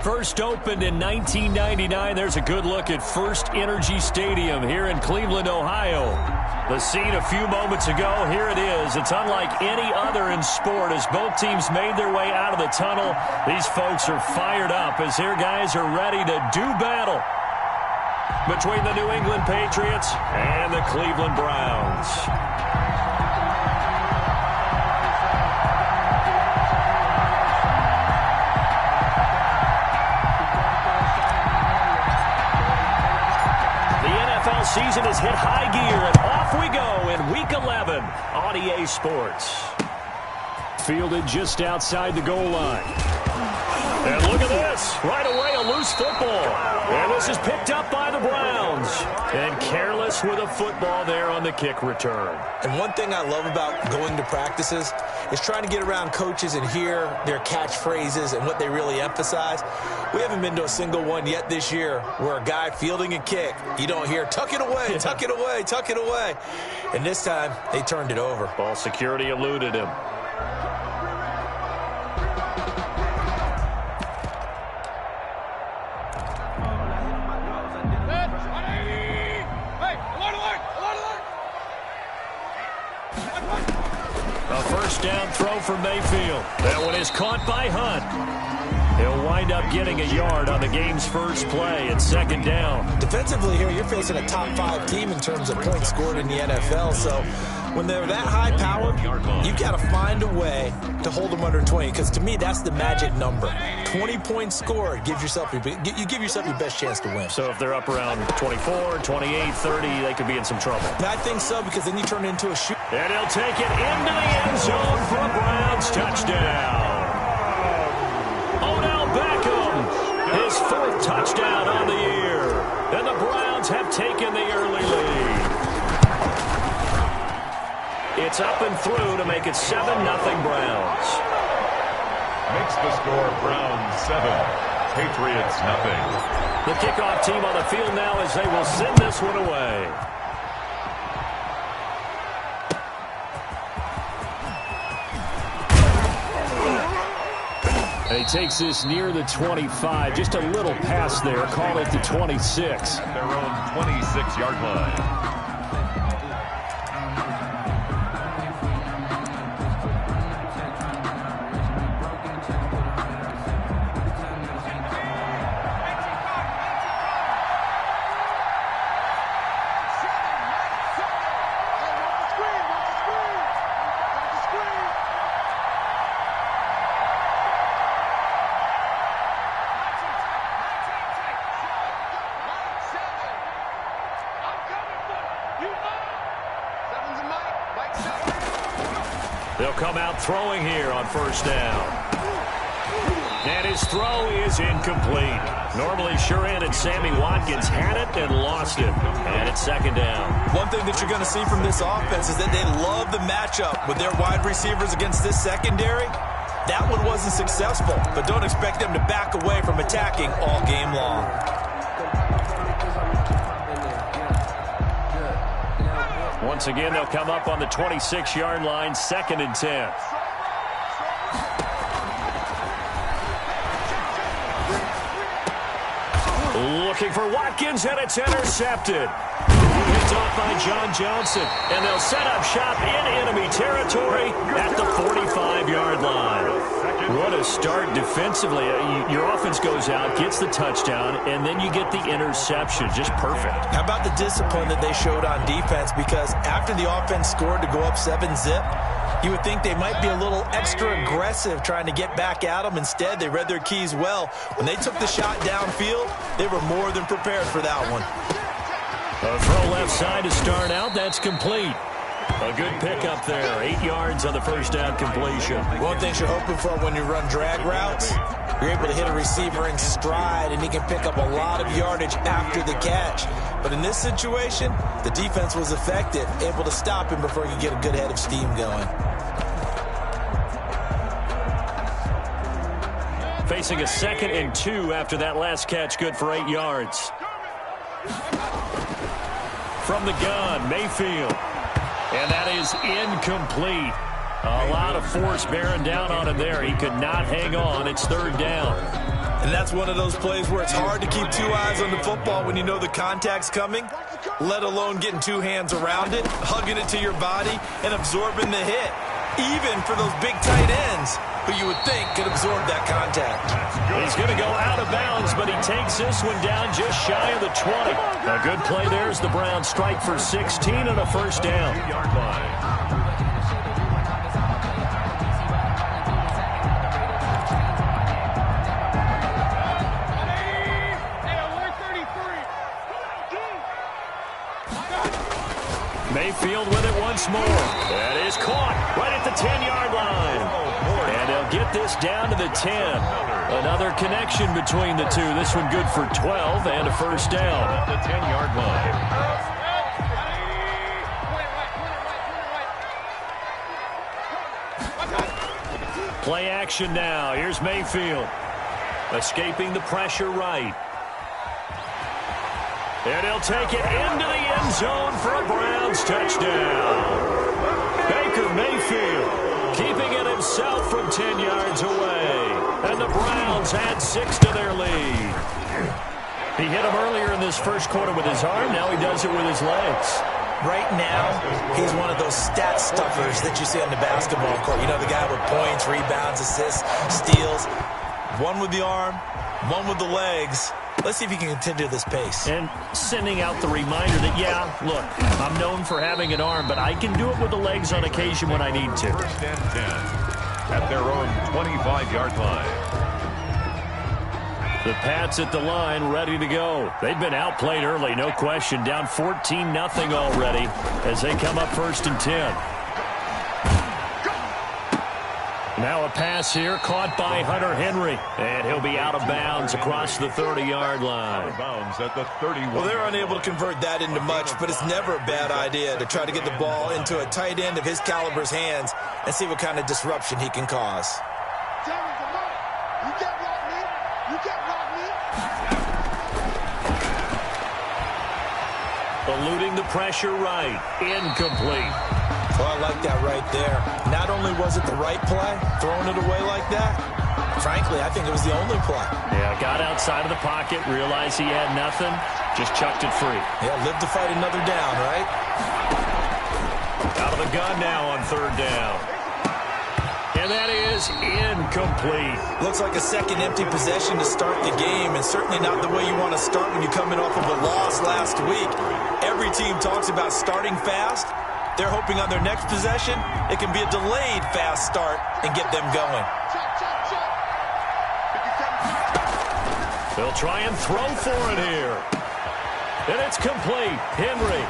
First opened in 1999. There's a good look at First Energy Stadium here in Cleveland, Ohio. The scene a few moments ago, here it is. It's unlike any other in sport as both teams made their way out of the tunnel. These folks are fired up as their guys are ready to do battle between the New England Patriots and the Cleveland Browns. Season has hit high gear, and off we go in Week 11 on EA Sports. Fielded just outside the goal line. And look at this. Right away, a loose football. And this is picked up by the Browns. And careless with a football there on the kick return. And one thing I love about going to practices is trying to get around coaches and hear their catchphrases and what they really emphasize. We haven't been to a single one yet this year where a guy fielding a kick, you don't hear, tuck it away, tuck it away, tuck it away. And this time, they turned it over. Ball security eluded him. A first down throw from Mayfield. That one is caught by Hunt. He'll wind up getting a yard on the game's first play at second down. Defensively here, you're facing a top 5 team in terms of points scored in the NFL. So when they're that high powered, you got to find a way to hold them under 20. Because to me, that's the magic number. 20 points scored gives yourself you give yourself your best chance to win. So if they're up around 24, 28, 30, they could be in some trouble. I think so, because then you turn it into a shoot. And he'll take it into the end zone for a Browns touchdown. His 4th touchdown on the year. And the Browns have taken the early lead. It's up and through to make it 7-0 Browns. Makes the score Browns 7, Patriots nothing. The kickoff team on the field now as they will send this one away. And he takes this near the 25. Just a little pass there. Call it the 26. At their own 26-yard line. They'll come out throwing here on first down. And his throw is incomplete. Normally sure-handed Sammy Watkins had it and lost it. And it's second down. One thing that you're going to see from this offense is that they love the matchup with their wide receivers against this secondary. That one wasn't successful, but don't expect them to back away from attacking all game long. Once again, they'll come up on the 26-yard line, 2nd and 10. Looking for Watkins, and it's intercepted. Picked off by John Johnson, and they'll set up shop in enemy territory at the 45-yard line. What a start defensively. Your offense goes out, gets the touchdown, and then you get the interception. Just perfect. How about the discipline that they showed on defense? Because after the offense scored to go up 7-zip, you would think they might be a little extra aggressive trying to get back at them. Instead, they read their keys well. When they took the shot downfield, they were more than prepared for that one. A throw left side to start out. That's complete. A good pickup there. 8 yards on the first down completion. One thing you're hoping for when you run drag routes, you're able to hit a receiver in stride, and he can pick up a lot of yardage after the catch. But in this situation, the defense was effective, able to stop him before he could get a good head of steam going. Facing a 2nd and 2 after that last catch, good for 8 yards. From the gun, Mayfield. And that is incomplete. A lot of force bearing down on him there. He could not hang on. It's 3rd down. And that's one of those plays where it's hard to keep two eyes on the football when you know the contact's coming, let alone getting two hands around it, hugging it to your body, and absorbing the hit. Even for those big tight ends who you would think could absorb that contact. He's going to go out of bounds, but he takes this one down just shy of the 20. A good play there as the Browns strike for 16 and a first down. Mayfield with it once more. That is caught right at the 10-yard line. And they'll get this down to the 10. Another connection between the two. This one good for 12 and a first down. The 10-yard line. Play action now. Here's Mayfield. Escaping the pressure right. And he'll take it into the end zone for a Browns touchdown. Baker Mayfield keeping it himself from 10 yards away. And the Browns add 6 to their lead. He hit him earlier in this first quarter with his arm. Now he does it with his legs. Right now, he's one of those stat stuffers that you see on the basketball court. You know, the guy with points, rebounds, assists, steals. One with the arm, one with the legs. Let's see if he can continue this pace. And sending out the reminder that, yeah, look, I'm known for having an arm, but I can do it with the legs on occasion when I need to. First and 10 at their own 25-yard line. The Pats at the line, ready to go. They've been outplayed early, no question. Down 14-0 already as they come up first and 10. Now a pass here, caught by Hunter Henry. And he'll be out of bounds across the 30-yard line. Out of bounds at the 31. Well, they're unable to convert that into much, but it's never a bad idea to try to get the ball into a tight end of his caliber's hands and see what kind of disruption he can cause. Eluding the pressure right. Incomplete. Well, I like that right there. Not only was it the right play, throwing it away like that, frankly, I think it was the only play. Yeah, got outside of the pocket, realized he had nothing, just chucked it free. Yeah, live to fight another down, right? Out of the gun now on third down. And that is incomplete. Looks like a second empty possession to start the game, and certainly not the way you want to start when you're coming off of a loss last week. Every team talks about starting fast. They're hoping on their next possession, it can be a delayed fast start and get them going. They'll try and throw for it here. And it's complete. Henry.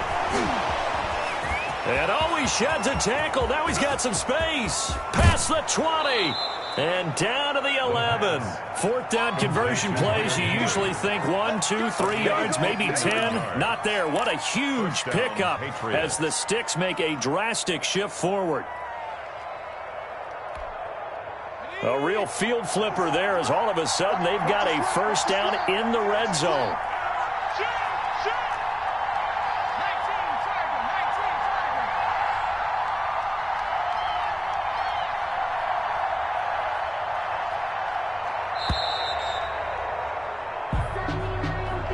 And always sheds a tackle. Now he's got some space. Past the 20. And down to the 11. Fourth down conversion plays. You usually think 1, 2, 3 yards, maybe 10. Not there. What a huge pickup as the Sticks make a drastic shift forward. A real field flipper there as all of a sudden they've got a first down in the red zone.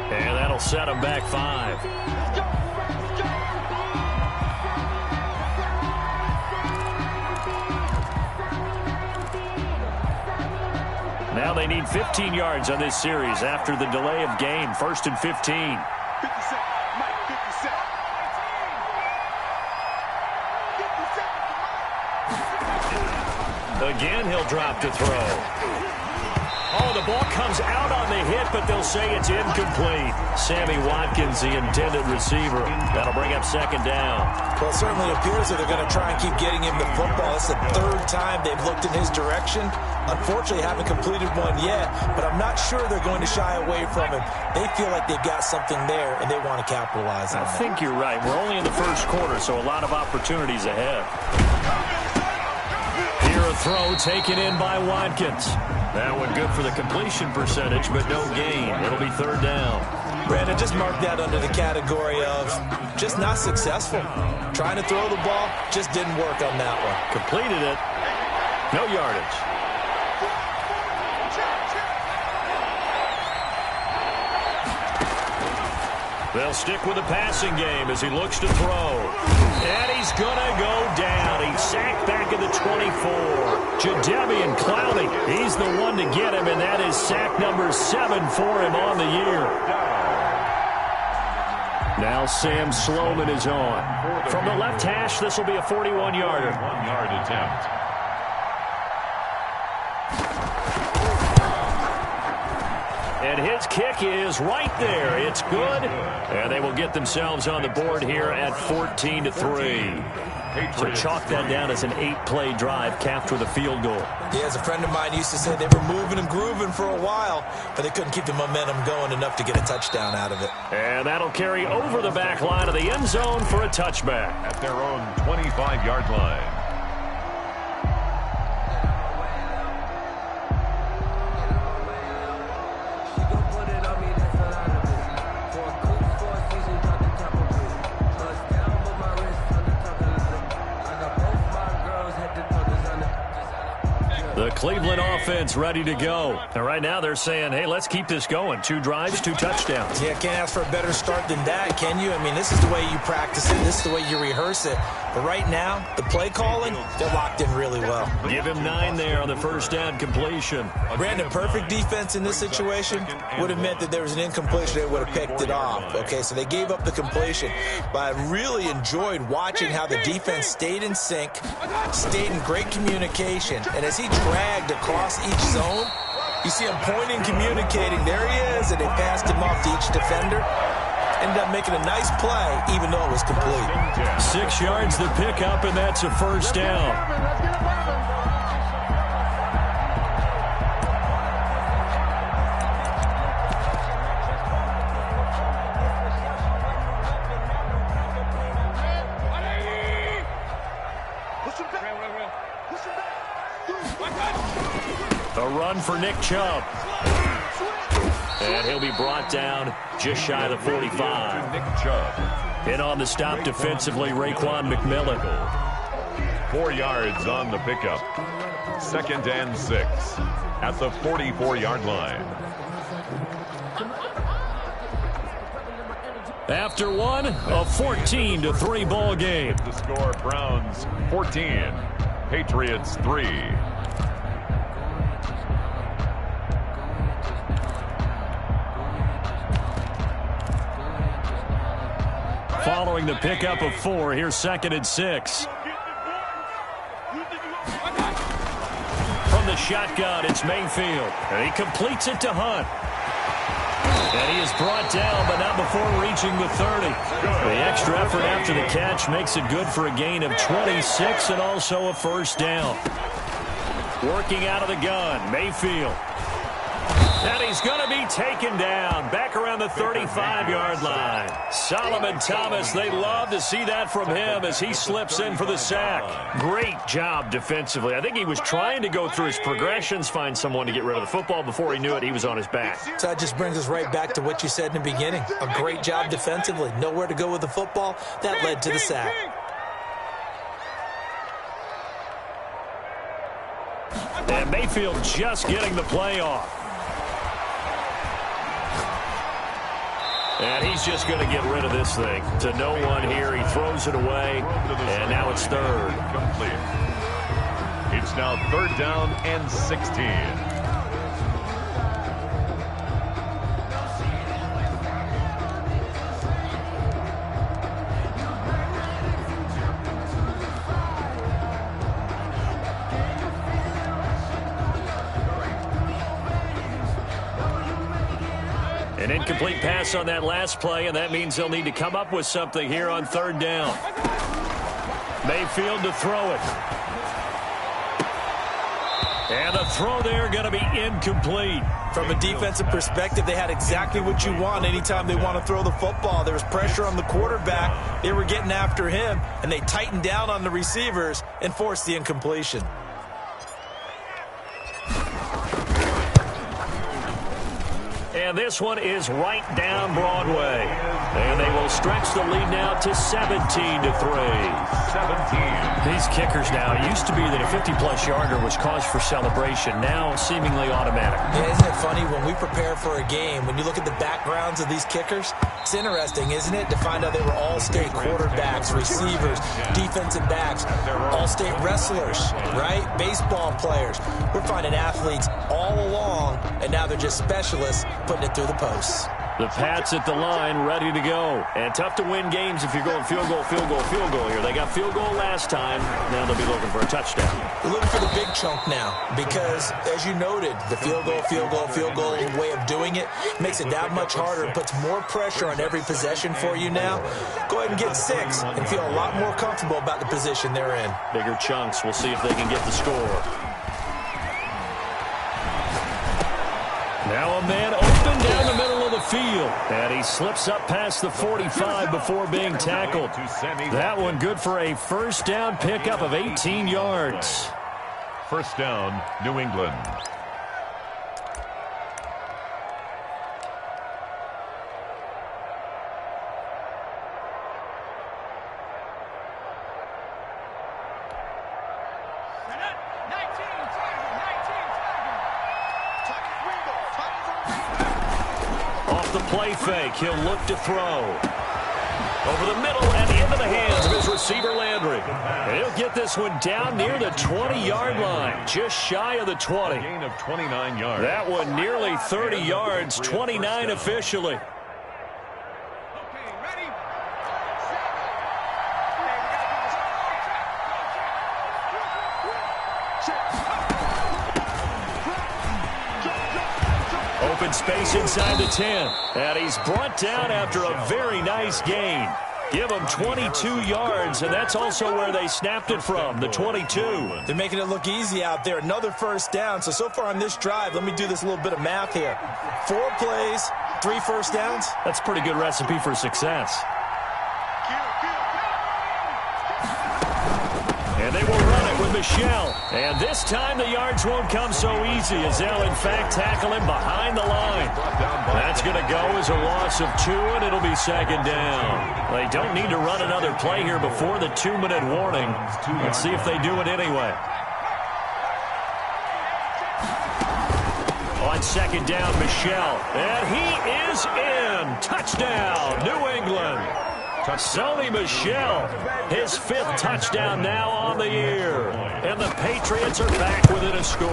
And that'll set them back 5. Now they need 15 yards on this series after the delay of game. First and 15. Again, he'll drop to throw. Oh, the ball comes out on the hit, but they'll say it's incomplete. Sammy Watkins, the intended receiver. That'll bring up second down. Well, it certainly appears that they're going to try and keep getting him the football. It's the third time they've looked in his direction. Unfortunately, haven't completed one yet, but I'm not sure they're going to shy away from him. They feel like they've got something there, and they want to capitalize on it. I think you're right. We're only in the first quarter, so a lot of opportunities ahead. Here a throw taken in by Watkins. That one good for the completion percentage, but no gain. It'll be third down. Brandon, just mark that under the category of just not successful. Trying to throw the ball, just didn't work on that one. Completed it. No yardage. They'll stick with the passing game as he looks to throw. And he's going to go down. He's sacked back at the 24. Jadeveon Clowney, he's the one to get him, and that is sack number 7 for him on the year. Now Sam Sloman is on. From the left hash, this will be a 41-yarder. 1-yard attempt. And his kick is right there. It's good. And they will get themselves on the board here at 14-3. So chalk that down as an 8-play drive capped with a field goal. Yeah, as a friend of mine used to say, they were moving and grooving for a while, but they couldn't keep the momentum going enough to get a touchdown out of it. And that'll carry over the back line of the end zone for a touchback. At their own 25-yard line. The Cleveland offense ready to go. And right now they're saying, hey, let's keep this going. 2 drives, 2 touchdowns. Yeah, can't ask for a better start than that, can you? I mean, this is the way you practice it. This is the way you rehearse it. But right now, the play calling, they're locked in really well. Give him 9 there on the first down completion. Brandon, perfect defense in this situation would have meant that there was an incompletion. They would have picked it off. Okay, so they gave up the completion. But I really enjoyed watching how the defense stayed in sync, stayed in great communication. And as he dragged across each zone, you see him pointing, communicating. There he is, and they passed him off to each defender. Ended up making a nice play, even though it was complete. 6 yards the pickup, and that's a first down. A run for Nick Chubb. And he'll be brought down just shy of the 45. Nick Chubb. In on the stop defensively, Raekwon McMillan. 4 yards on the pickup. 2nd and 6 at the 44-yard line. After one, a 14-3 ball game. The score, Browns 14, Patriots 3. Following the pickup of 4, here's 2nd and 6. From the shotgun, it's Mayfield. And he completes it to Hunt. And he is brought down, but not before reaching the 30. The extra effort after the catch makes it good for a gain of 26 and also a first down. Working out of the gun, Mayfield. And he's going to be taken down back around the 35-yard line. Solomon Thomas, they love to see that from him as he slips in for the sack. Great job defensively. I think he was trying to go through his progressions, find someone to get rid of the football. Before he knew it, he was on his back. So that just brings us right back to what you said in the beginning. A great job defensively. Nowhere to go with the football. That led to the sack. And Mayfield just getting the play off. And he's just going to get rid of this thing. To no one here. He throws it away. And now it's 3rd. Complete. It's now 3rd down and 16. An incomplete pass on that last play, and that means they'll need to come up with something here on 3rd down. Mayfield to throw it. And the throw there going to be incomplete. From a defensive perspective, they had exactly what you want anytime they want to throw the football. There was pressure on the quarterback. They were getting after him, and they tightened down on the receivers and forced the incompletion. And this one is right down Broadway. And they will stretch the lead now to 17-3. 17. These kickers now, it used to be that a 50-plus yarder was cause for celebration. Now seemingly automatic. Yeah, isn't it funny when we prepare for a game, when you look at the backgrounds of these kickers, it's interesting, isn't it, to find out they were all-state quarterbacks, receivers, defensive backs, all-state wrestlers, right? Baseball players. We're finding athletes all along, and now they're just specialists putting it through the posts. The Pats at the line, ready to go. And tough to win games if you're going field goal, field goal, field goal here. They got field goal last time. Now they'll be looking for a touchdown. They're looking for the big chunk now because, as you noted, the field goal, field goal, field goal way of doing it makes it that much harder. It puts more pressure on every possession for you now. Go ahead and get 6 and feel a lot more comfortable about the position they're in. Bigger chunks. We'll see if they can get the score. Now a man open down the middle of the field. And he slips up past the 45 before being tackled. That one good for a first down pickup of 18 yards. First down, New England. Play fake. He'll look to throw. Over the middle and into the hands of his receiver, Landry. And he'll get this one down near the 20-yard line, just shy of the 20. Gain of 29 yards. That one nearly 30 yards, 29 officially. Open space inside the 10. And he's brought down after a very nice gain. Give him 22 yards, and that's also where they snapped it from, the 22. They're making it look easy out there. Another first down. So far on this drive, let me do this little bit of math here. 4 plays, 3 first downs. That's a pretty good recipe for success. And they will run it with Michelle. And this time the yards won't come so easy as they'll, in fact, tackle him behind the line. That's going to go as a loss of 2, and it'll be second down. They don't need to run another play here before the 2-minute warning. Let's see if they do it anyway. On second down, Michelle. And he is in. Touchdown, New England. Sony Michel, his 5th touchdown now on the year. And the Patriots are back within a score.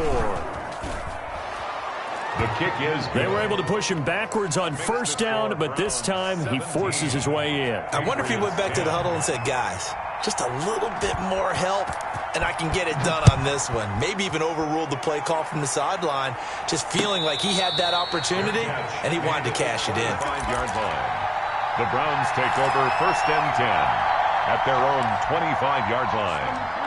The kick is good. They were able to push him backwards on first down, but this time he forces his way in. I wonder if he went back to the huddle and said, guys, just a little bit more help, and I can get it done on this one. Maybe even overruled the play call from the sideline, just feeling like he had that opportunity, and he wanted to cash it in. 5-yard line. The Browns take over first and 10 at their own 25-yard line.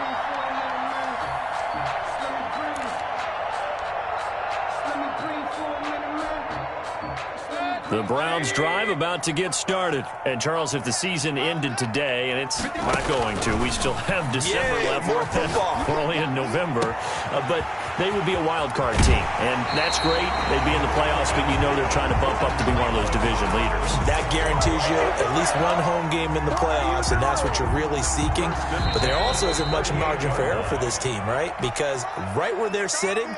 The Browns drive about to get started. And, Charles, if the season ended today, and it's not going to, we still have December left. More football. We're only in November. But they would be a wild card team. And that's great. They'd be in the playoffs, but you know they're trying to bump up to be one of those division leaders. That guarantees you at least one home game in the playoffs, and that's what you're really seeking. But there also isn't much margin for error for this team, right? Because right where they're sitting,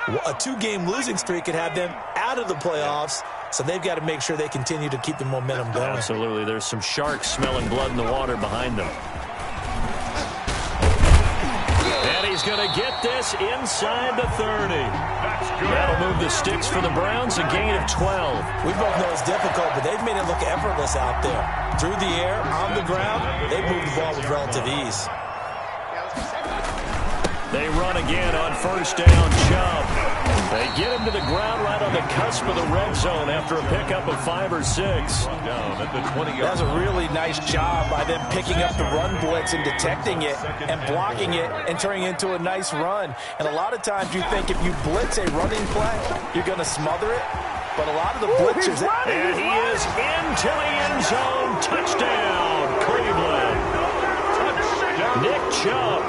a 2-game losing streak could have them out of the playoffs. So they've got to make sure they continue to keep the momentum going. Absolutely. There's some sharks smelling blood in the water behind them. And he's going to get this inside the 30. That'll move the sticks for the Browns, a gain of 12. We both know it's difficult, but they've made it look effortless out there. Through the air, on the ground, they've moved the ball with relative ease. They run again on first down, Chubb. They get him to the ground right on the cusp of the red zone after a pickup of 5 or 6. Down at the 20-yard line. That was a really nice job by them picking up the run blitz and detecting it and blocking it and turning it into a nice run. And a lot of times you think if you blitz a running play, you're going to smother it. But a lot of the blitzers... And he is into the end zone. Touchdown, Cleveland. Nick Chubb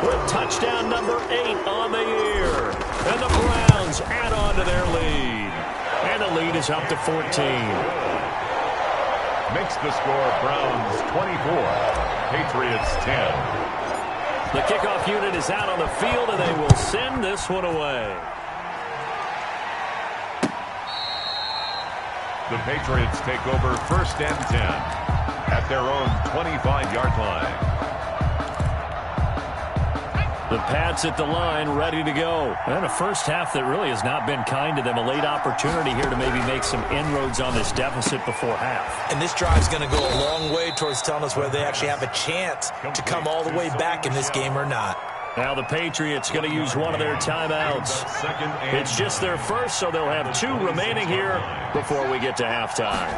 with touchdown number 8 on the year. And the Browns add on to their lead. And the lead is up to 14. Makes the score Browns 24, Patriots 10. The kickoff unit is out on the field, and they will send this one away. The Patriots take over 1st and 10 at their own 25-yard line. The Pats at the line, ready to go. And a first half that really has not been kind to them. A late opportunity here to maybe make some inroads on this deficit before half. And this drive is going to go a long way towards telling us whether they actually have a chance to come all the way back in this game or not. Now the Patriots going to use one of their timeouts. It's just their first, so they'll have 2 remaining here before we get to halftime.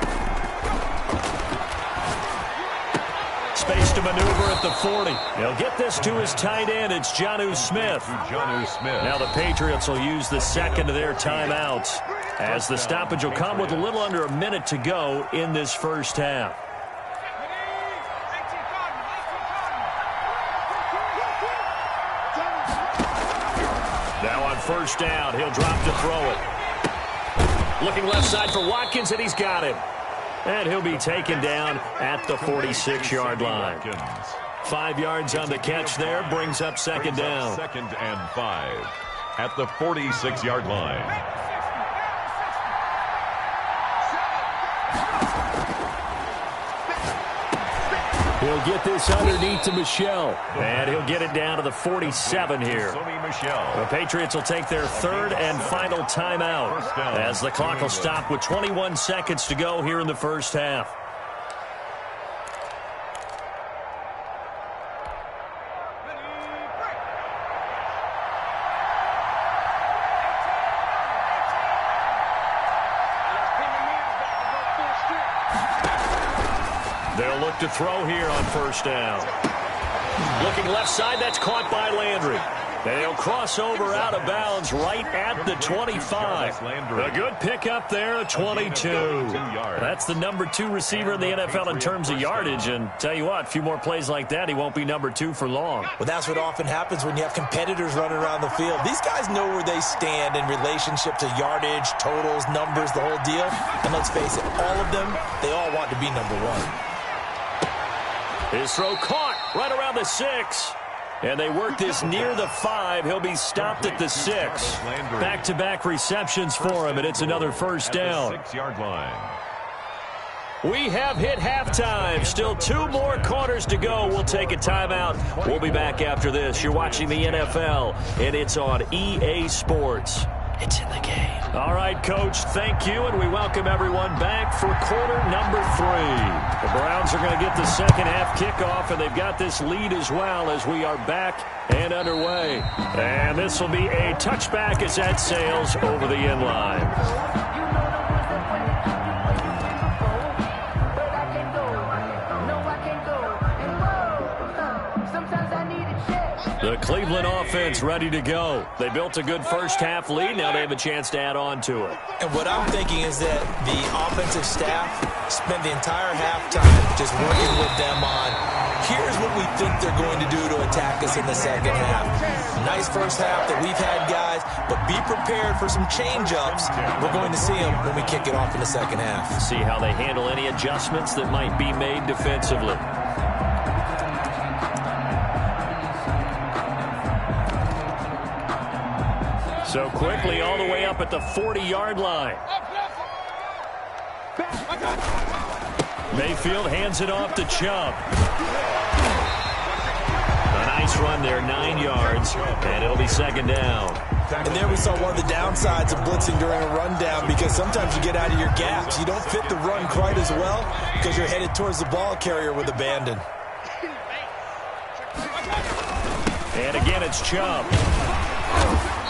Space to maneuver at the 40. He'll get this to his tight end. It's Jonnu Smith. Now the Patriots will use the second of their timeouts, as the stoppage will come with a little under a minute to go in this first half. Now on first down, he'll drop to throw it. Looking left side for Watkins, and he's got him. And he'll be taken down at the 46-yard line. 5 yards on the catch there, brings up second down. 2nd and 5 at the 46-yard line. He'll get this underneath to Michel. And he'll get it down to the 47 here. The Patriots will take their 3rd and final timeout, as the clock will stop with 21 seconds to go here in the first half. They'll look to throw here on first down. Looking left side, that's caught by Landry. And he'll cross over out of bounds right at the 25. A good pickup there, 22. That's the number 2 receiver in the NFL in terms of yardage. And tell you what, a few more plays like that, he won't be number 2 for long. Well, that's what often happens when you have competitors running around the field. These guys know where they stand in relationship to yardage, totals, numbers, the whole deal. And let's face it, all of them, they all want to be number 1. His throw caught right around the 6. And they work this near the 5. He'll be stopped at the 6. Back-to-back receptions for him, and it's another first down. 6-yard line. We have hit halftime. Still 2 more quarters to go. We'll take a timeout. We'll be back after this. You're watching the NFL, and it's on EA Sports. It's in the game. All right, Coach, thank you, and we welcome everyone back for quarter number 3. The Browns are going to get the second half kickoff, and they've got this lead as well as we are back and underway. And this will be a touchback as that sails over the end line. The Cleveland offense ready to go. They built a good first half lead. Now they have a chance to add on to it. And what I'm thinking is that the offensive staff spent the entire halftime just working with them on, here's what we think they're going to do to attack us in the second half. Nice first half that we've had, guys, but be prepared for some change-ups. We're going to see them when we kick it off in the second half. See how they handle any adjustments that might be made defensively. So quickly all the way up at the 40-yard line. Mayfield hands it off to Chubb. A nice run there, 9 yards, and it'll be second down. And there we saw one of the downsides of blitzing during a rundown, because sometimes you get out of your gaps. You don't fit the run quite as well because you're headed towards the ball carrier with abandon. And again, it's Chubb.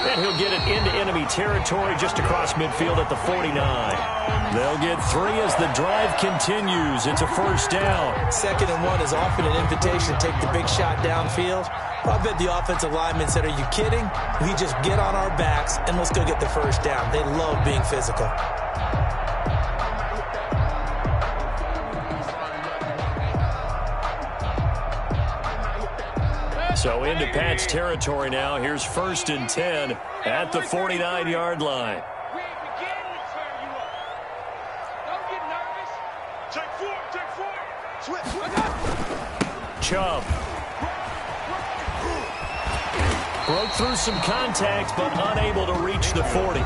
And he'll get it into enemy territory just across midfield at the 49. They'll get 3 as the drive continues. It's a first down. 2nd and 1 is often an invitation to take the big shot downfield. I bet the offensive lineman said, are you kidding? We just get on our backs and let's go get the first down. They love being physical. So into Pat's territory now. Here's 1st and 10 at the 49-yard line. Chubb. Broke through some contact, but unable to reach the 40.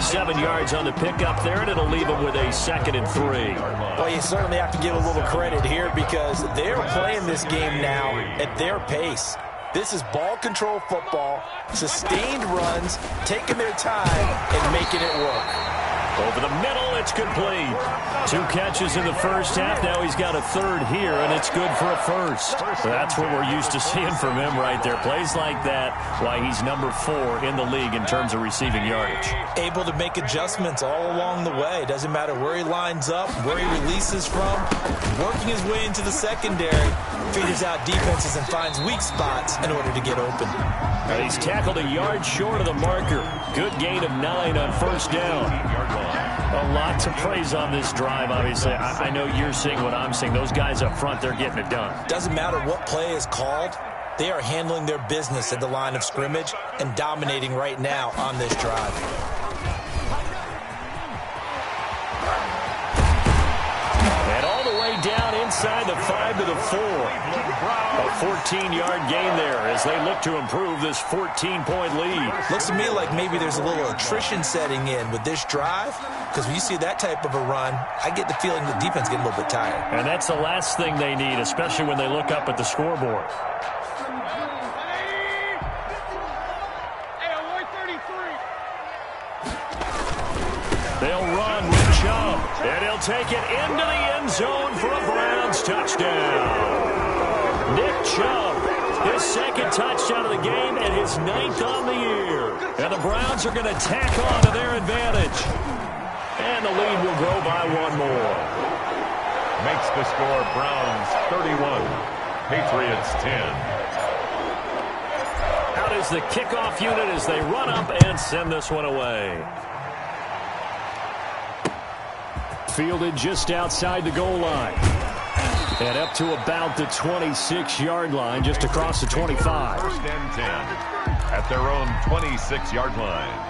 7 yards on the pickup there, and it'll leave him with a 2nd and 3. Well, you certainly have to give a little credit here because they're playing this game now at their pace. This is ball control football, sustained runs, taking their time, and making it work. Over the middle, it's complete. 2 catches in the first half. Now he's got a 3rd here, and it's good for a 1st. That's what we're used to seeing from him right there. Plays like that, why he's number 4 in the league in terms of receiving yardage. Able to make adjustments all along the way. Doesn't matter where he lines up, where he releases from. Working his way into the secondary, figures out defenses and finds weak spots in order to get open. And he's tackled a yard short of the marker. Good gain of 9 on 1st down. A lot to praise on this drive, obviously. I know you're seeing what I'm seeing. Those guys up front, they're getting it done. Doesn't matter what play is called. They are handling their business at the line of scrimmage and dominating right now on this drive. And all the way down inside the 5 to the 4. A 14-yard gain there as they look to improve this 14-point lead. Looks to me like maybe there's a little attrition setting in with this drive, because when you see that type of a run, I get the feeling the defense getting a little bit tired. And that's the last thing they need, especially when they look up at the scoreboard. They'll run with Chubb, and he'll take it into the end zone for a Browns touchdown. Nick Chubb, his 2nd touchdown of the game and his 9th on the year. And the Browns are going to tack on to their advantage. And the lead will grow by 1 more. Makes the score Browns 31, Patriots 10. Out is the kickoff unit as they run up and send this one away. Fielded just outside the goal line. And up to about the 26-yard line, just across the 25. 1st and 10 at their own 26-yard line.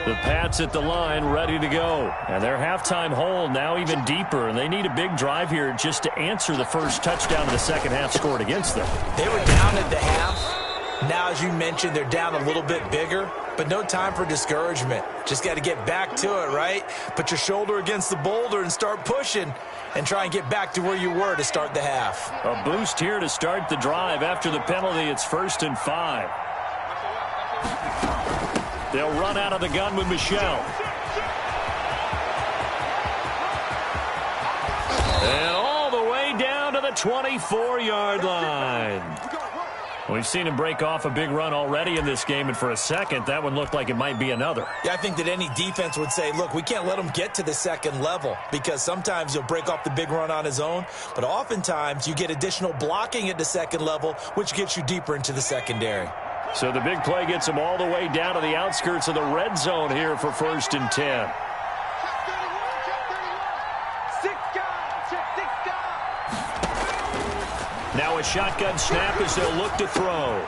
The Pats at the line, ready to go. And their halftime hole now even deeper, and they need a big drive here just to answer the first touchdown of the 2nd half scored against them. They were down at the half. Now, as you mentioned, they're down a little bit bigger, but no time for discouragement. Just got to get back to it, right? Put your shoulder against the boulder and start pushing and try and get back to where you were to start the half. A boost here to start the drive. After the penalty, it's 1st and 5. They'll run out of the gun with Michelle. And all the way down to the 24-yard line. We've seen him break off a big run already in this game, and for a second, that one looked like it might be another. Yeah, I think that any defense would say, look, we can't let him get to the 2nd level, because sometimes he'll break off the big run on his own, but oftentimes you get additional blocking at the 2nd level, which gets you deeper into the secondary. So the big play gets him all the way down to the outskirts of the red zone here for 1st and 10. Now a shotgun snap as they'll look to throw.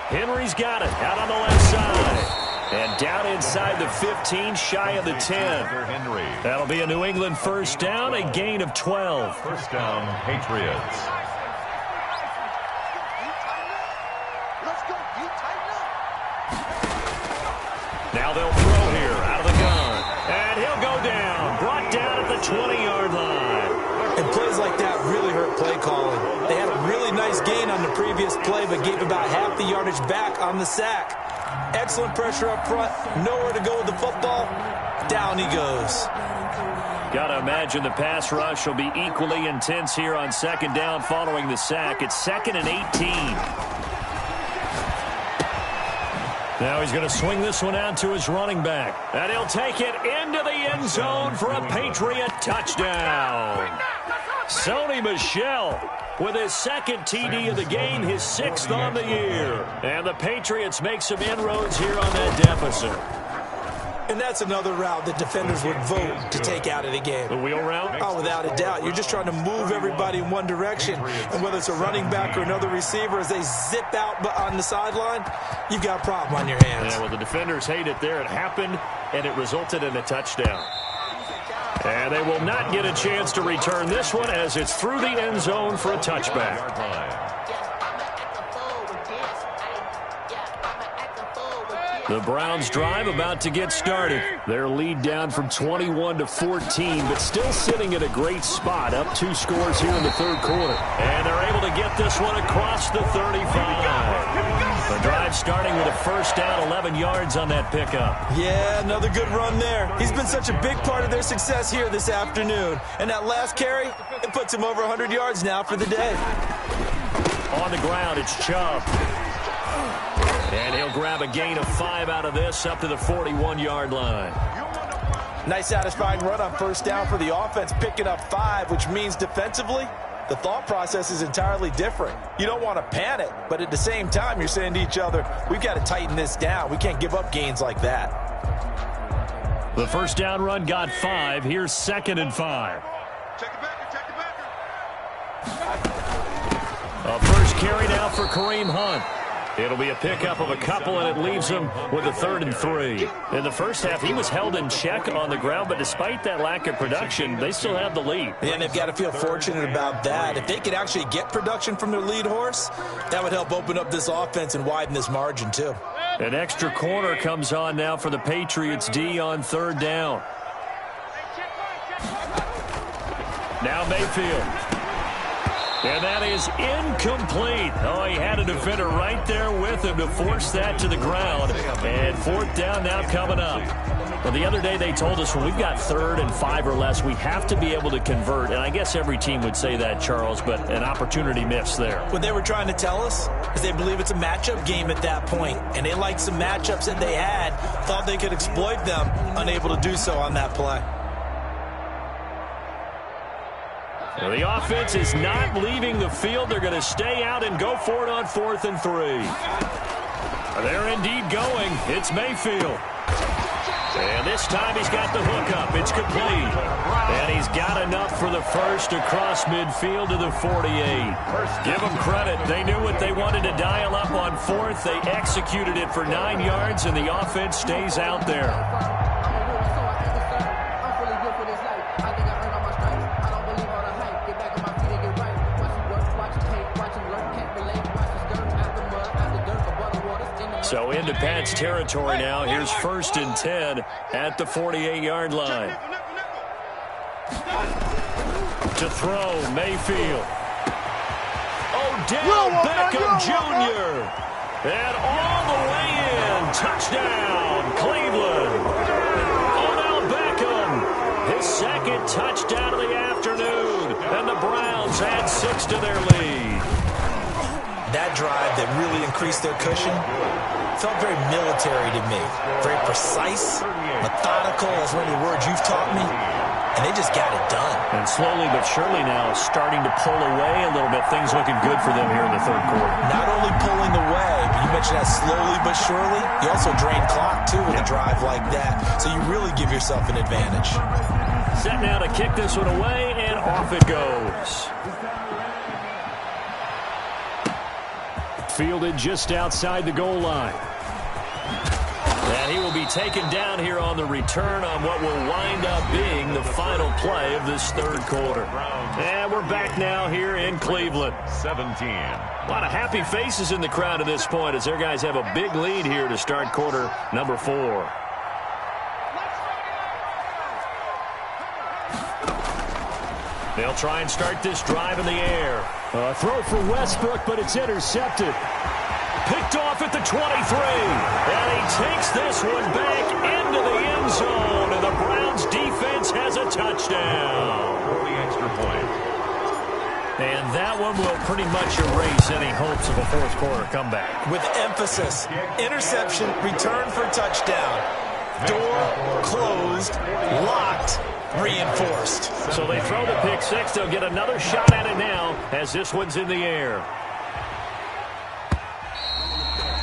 Henry's got it out on the left side. And down inside the 15, shy of the 10. That'll be a New England 1st down, a gain of 12. 1st down, Patriots. Now they'll throw here out of the gun. And he'll go down. Brought down at the 20-yard line. And plays like that really hurt play calling. They had a really nice gain on the previous play, but gave about half the yardage back on the sack. Excellent pressure up front. Nowhere to go with the football. Down he goes. Got to imagine the pass rush will be equally intense here on 2nd down following the sack. It's 2nd and 18. Now he's going to swing this one out to his running back. And he'll take it into the end zone for a Patriot touchdown. Sony Michel with his 2nd TD of the game, his 6th on the year. And the Patriots make some inroads here on that deficit. And that's another route that defenders would vote to take out of the game. The wheel route? Oh, without a doubt. You're just trying to move everybody in one direction. And whether it's a running back or another receiver, as they zip out on the sideline, you've got a problem on your hands. Yeah, well, the defenders hate it there. It happened, and it resulted in a touchdown. And they will not get a chance to return this one as it's through the end zone for a touchback. The Browns drive about to get started. Their lead down from 21 to 14, but still sitting at a great spot, up 2 scores here in the third quarter. And they're able to get this one across the 35. The drive starting with a first down, 11 yards on that pickup. Yeah, another good run there. He's been such a big part of their success here this afternoon. And that last carry, it puts him over 100 yards now for the day. On the ground, it's Chubb. And he'll grab a gain of 5 out of this up to the 41-yard line. Nice satisfying run on first down for the offense, picking up 5, which means defensively, the thought process is entirely different. You don't want to panic, but at the same time, you're saying to each other, we've got to tighten this down. We can't give up gains like that. The first down run got 5. Here's 2nd and 5. A first carry now for Kareem Hunt. It'll be a pickup of a couple, and it leaves him with a 3rd and 3. In the first half, he was held in check on the ground, but despite that lack of production, they still have the lead. And they've got to feel fortunate about that. If they could actually get production from their lead horse, that would help open up this offense and widen this margin, too. An extra corner comes on now for the Patriots D on 3rd down. Now Mayfield. And that is incomplete. Oh, he had a defender right there with him to force that to the ground. And 4th down now coming up. Well, the other day they told us when we've got 3rd and 5 or less, we have to be able to convert. And I guess every team would say that, Charles, but an opportunity missed there. What they were trying to tell us is they believe it's a matchup game at that point. And they liked some matchups that they had, thought they could exploit them, unable to do so on that play. Well, the offense is not leaving the field. They're going to stay out and go for it on 4th and 3. They're indeed going. It's Mayfield. And this time he's got the hookup. It's complete. And he's got enough for the first across midfield to the 48. Give them credit. They knew what they wanted to dial up on 4th. They executed it for 9 yards, and the offense stays out there. So into Pat's territory now. Here's 1st and 10 at the 48-yard line. To throw, Mayfield. Odell Beckham Jr. And all the way in. Touchdown, Cleveland. Odell Beckham, his 2nd touchdown of the afternoon. And the Browns add 6 to their lead. That drive that really increased their cushion felt very military to me. Very precise, methodical. That's one of the words you've taught me. And they just got it done. And slowly but surely now starting to pull away a little bit. Things looking good for them here in the 3rd quarter. Not only pulling away, but you mentioned that slowly but surely. You also drain clock, too, with a drive like that. So you really give yourself an advantage. Set now to kick this one away, and off it goes. Fielded just outside the goal line. And he will be taken down here on the return on what will wind up being the final play of this 3rd quarter. And we're back now here in Cleveland. 17. A lot of happy faces in the crowd at this point as their guys have a big lead here to start quarter number 4. They'll try and start this drive in the air. Throw for Westbrook, but it's intercepted. Picked off at the 23. And he takes this one back into the end zone. And the Browns defense has a touchdown. For the extra point. And that one will pretty much erase any hopes of a 4th quarter comeback. With emphasis, interception, return for touchdown. Door closed, locked, reinforced. So they throw the pick 6. They'll get another shot at it now as this one's in the air.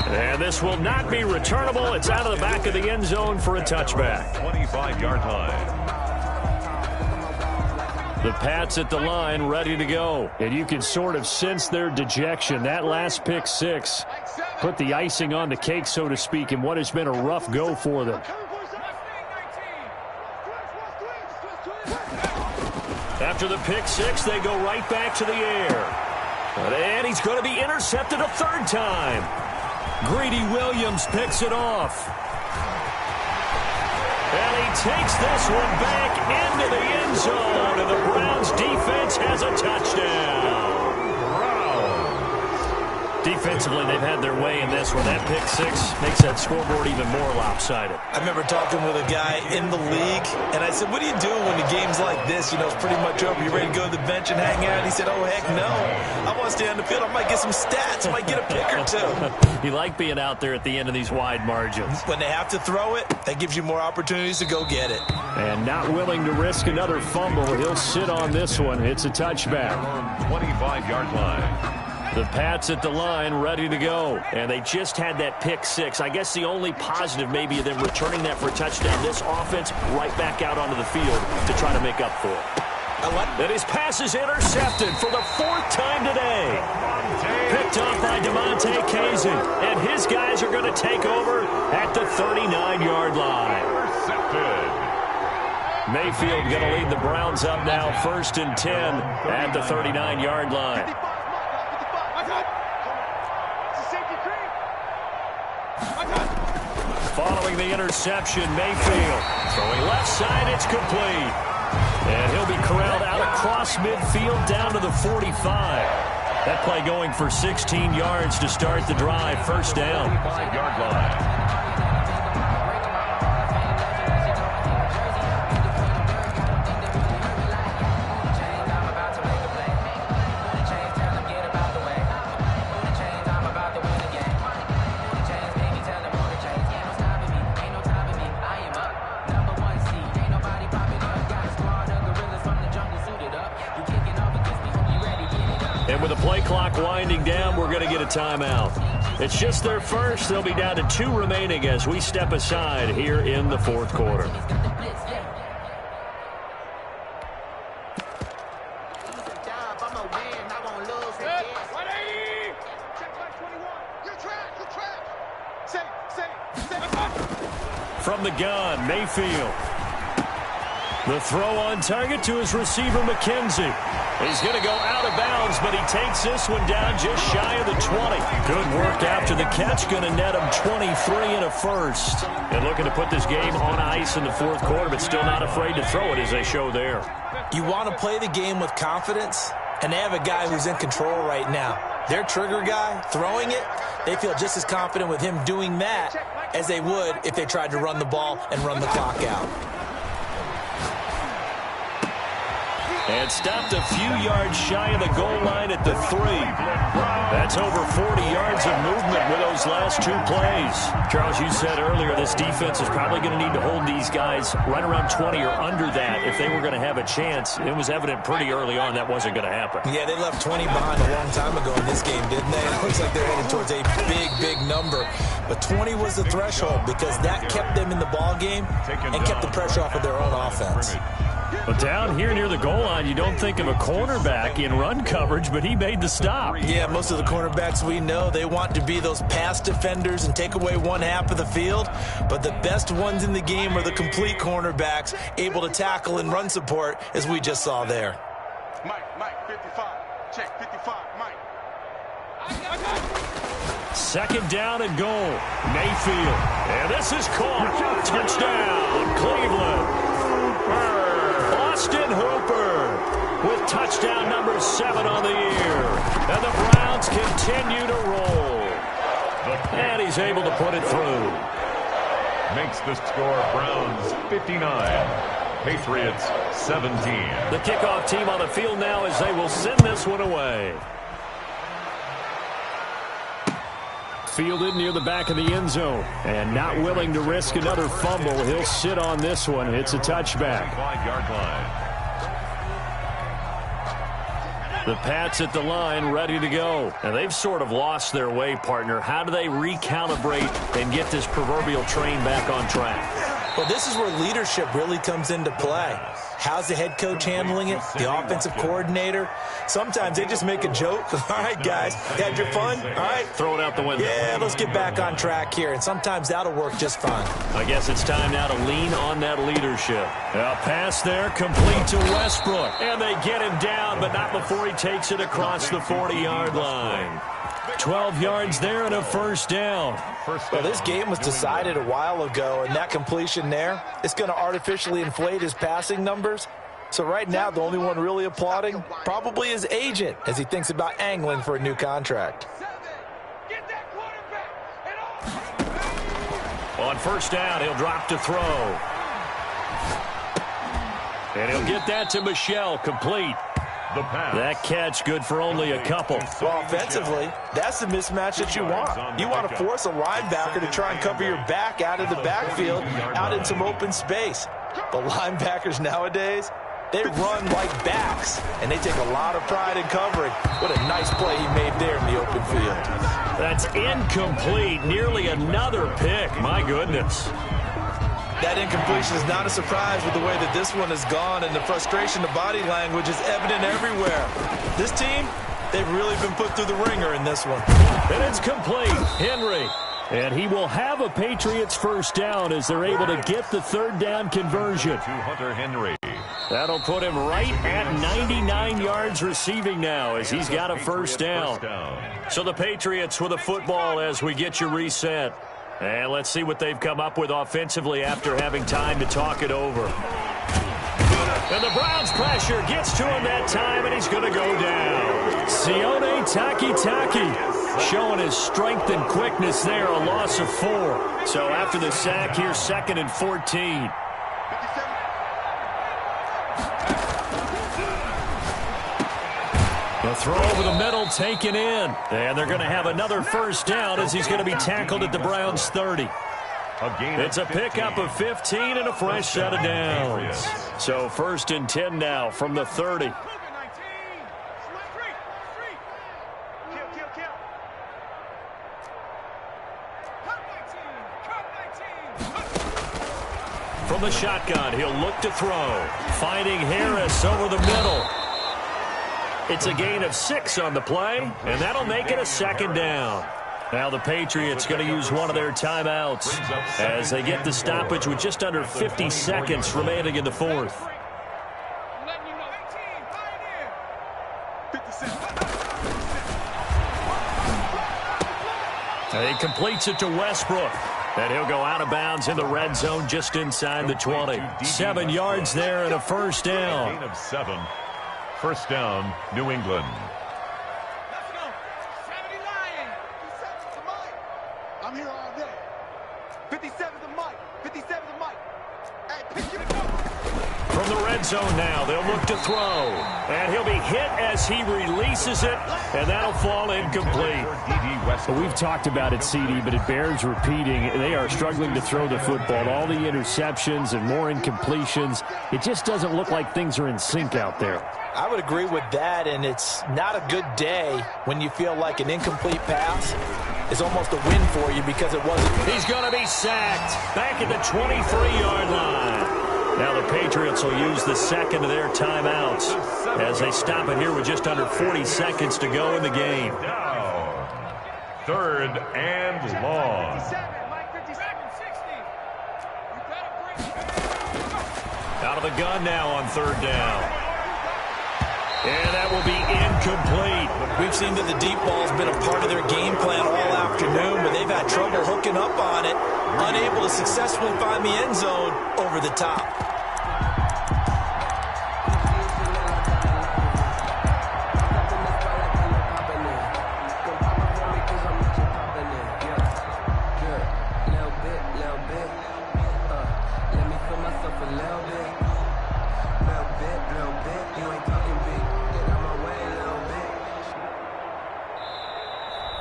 And this will not be returnable. It's out of the back of the end zone for a touchback. 25-yard line. The Pats at the line, ready to go. And you can sort of sense their dejection. That last pick six put the icing on the cake, so to speak, in what has been a rough go for them. After the pick six, they go right back to the air. And he's going to be intercepted a third time. Greedy Williams picks it off. And he takes this one back into the end zone, and the Browns defense has a touchdown. Defensively, they've had their way in this one. That pick six makes that scoreboard even more lopsided. I remember talking with a guy in the league, and I said, what do you do when the game's like this? You know, it's pretty much over. You ready to go to the bench and hang out? And he said, oh, heck no. I want to stay on the field. I might get some stats. I might get a pick or two. You like being out there at the end of these wide margins. When they have to throw it, that gives you more opportunities to go get it. And not willing to risk another fumble, he'll sit on this one. It's a touchback. 25-yard line. The Pats at the line, ready to go. And they just had that pick six. I guess the only positive maybe of them returning that for a touchdown. This offense right back out onto the field to try to make up for it. And his pass is intercepted for the fourth time today. Picked off by DeMonte Kazin. And his guys are going to take over at the 39-yard line. Mayfield going to lead the Browns up now, 1st and 10 at the 39-yard line. Following the interception, Mayfield throwing left side, it's complete. And he'll be corralled out across midfield down to the 45. That play going for 16 yards to start the drive, 1st down. 5-yard line. And with the play clock winding down, we're going to get a timeout. It's just their first. They'll be down to 2 remaining as we step aside here in the 4th quarter. From the gun, Mayfield. The throw on target to his receiver, McKenzie. He's going to go out of bounds, but he takes this one down just shy of the 20. Good work after the catch. Going to net him 23 and a first. And looking to put this game on ice in the 4th quarter, but still not afraid to throw it as they show there. You want to play the game with confidence, and they have a guy who's in control right now. Their trigger guy, throwing it, they feel just as confident with him doing that as they would if they tried to run the ball and run the clock out. And stopped a few yards shy of the goal line at the 3. That's over 40 yards of movement with those last 2 plays. Charles, you said earlier this defense is probably going to need to hold these guys right around 20 or under that if they were going to have a chance. It was evident pretty early on that wasn't going to happen. Yeah, they left 20 behind a long time ago in this game, didn't they? It looks like they're headed towards a big, big number. But 20 was the threshold because that kept them in the ball game and kept the pressure off of their own offense. But down here near the goal line, you don't think of a cornerback in run coverage, but he made the stop. Yeah, most of the cornerbacks we know, they want to be those pass defenders and take away one half of the field. But the best ones in the game are the complete cornerbacks, able to tackle and run support, as we just saw there. Mike, 55. Check, 55, Mike. 2nd down and goal. Mayfield. And this is caught. Touchdown, Cleveland. Austin Hooper with touchdown number 7 on the year. And the Browns continue to roll. And he's able to put it through. Makes the score Browns 59, Patriots 17. The kickoff team on the field now as they will send this one away. Fielded near the back of the end zone. And not willing to risk another fumble. He'll sit on this one. It's a touchback. 5-yard line. The Pats at the line, ready to go. And they've sort of lost their way, partner. How do they recalibrate and get this proverbial train back on track? Well, this is where leadership really comes into play. How's the head coach handling it? The offensive coordinator? Sometimes they just make a joke. All right, guys, you had your fun? All right. Throw it out the window. Yeah, let's get back on track here. And sometimes that'll work just fine. I guess it's time now to lean on that leadership. A pass there, complete to Westbrook. And they get him down, but not before he takes it across the 40-yard line. 12 yards there and a first down. Well, this game was decided a while ago, and that completion there is going to artificially inflate his passing numbers. So right now, the only one really applauding probably his agent as he thinks about angling for a new contract. On first down, he'll drop to throw. And he'll get that to Michel, complete. That catch good for only a couple. Well, offensively, that's the mismatch that you want. You want to force a linebacker to try and cover your back out of the backfield, out in some open space. But linebackers nowadays, they run like backs, and they take a lot of pride in covering. What a nice play he made there in the open field. That's incomplete. Nearly another pick. My goodness. That incompletion is not a surprise with the way that this one has gone, and the frustration, the body language is evident everywhere. This team, they've really been put through the ringer in this one. And it's complete. Henry. And he will have a Patriots first down as they're able to get the third down conversion. To Hunter Henry. That'll put him right at 99 yards receiving now as he's got a first down. So the Patriots with a football as we get you reset. And let's see what they've come up with offensively after having time to talk it over. And the Browns pressure gets to him that time, and he's going to go down. Sione Takitaki showing his strength and quickness there, a loss of 4. So after the sack, here's 2nd and 14. The throw over the middle taken in. And they're going to have another first down as he's going to be tackled at the Browns' 30. It's a pickup of 15 and a fresh set of downs. So 1st and 10 now from the 30. From the shotgun, he'll look to throw. Finding Harris over the middle. It's a gain of 6 on the play, and that'll make it a 2nd down. Now the Patriots going to use one of their timeouts as they get the stoppage with just under 50 seconds remaining in the 4th. He completes it to Westbrook. And he'll go out of bounds in the red zone just inside the 20. 7 yards there and a first down. Gain of 7. First down, New England. Let's go. 70 Lion. 57's the mic. I'm here all day. 57's the mic. 57's the mic. Hey, pick it up. From the red zone now, they'll look to throw. And he'll be hit as he releases it, and that'll fall incomplete. Well, we've talked about it, CD, but it bears repeating. They are struggling to throw the football. All the interceptions and more incompletions. It just doesn't look like things are in sync out there. I would agree with that, and it's not a good day when you feel like an incomplete pass is almost a win for you because it wasn't. He's going to be sacked back at the 23-yard line. Now the Patriots will use the second of their timeouts as they stop it here with just under 40 seconds to go in the game. Down. 3rd and long. Out of the gun now on 3rd down. And that will be incomplete. We've seen that the deep ball's been a part of their game plan all afternoon, but they've had trouble hooking up on it, unable to successfully find the end zone over the top.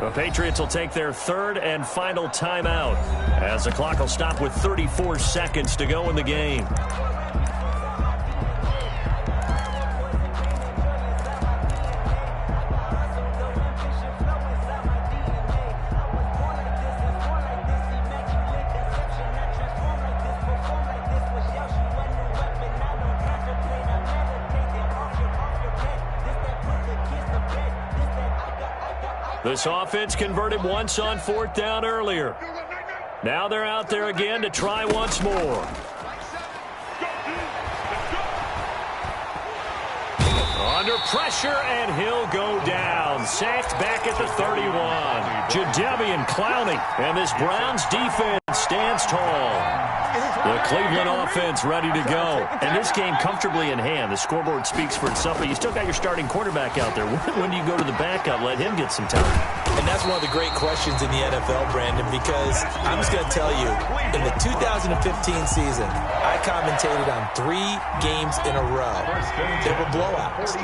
The Patriots will take their 3rd and final timeout as the clock will stop with 34 seconds to go in the game. This offense converted once on 4th down earlier. Now they're out there again to try once more. Under pressure, and he'll go down. Sacked back at the 31. Jadeveon Clowney, and this Browns defense stands tall. The Cleveland offense ready to go. And this game comfortably in hand. The scoreboard speaks for itself, but you still got your starting quarterback out there. When do you go to the backup, let him get some time? And that's one of the great questions in the NFL, Brandon, because I'm just going to tell you, in the 2015 season, I commentated on 3 games in a row. They were blowouts.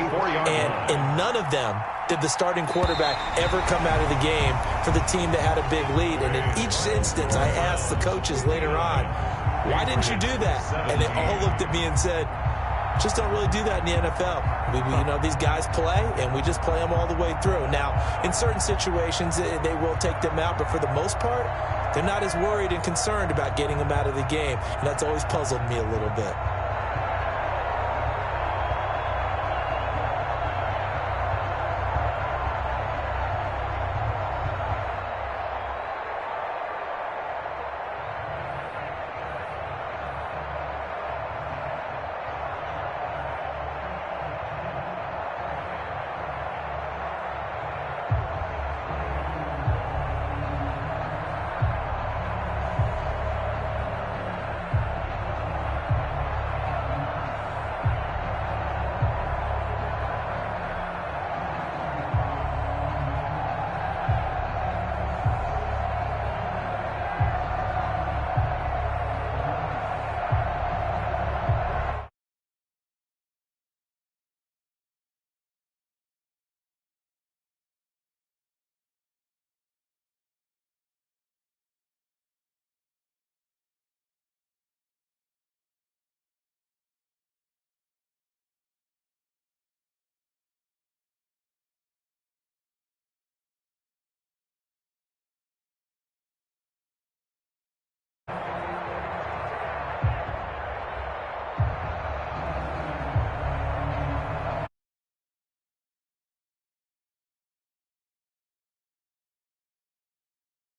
And in none of them did the starting quarterback ever come out of the game for the team that had a big lead. And in each instance, I asked the coaches later on, why didn't you do that? And they all looked at me and said, just don't really do that in the NFL. These guys play, and we just play them all the way through. Now, in certain situations, they will take them out, but for the most part, they're not as worried and concerned about getting them out of the game, and that's always puzzled me a little bit.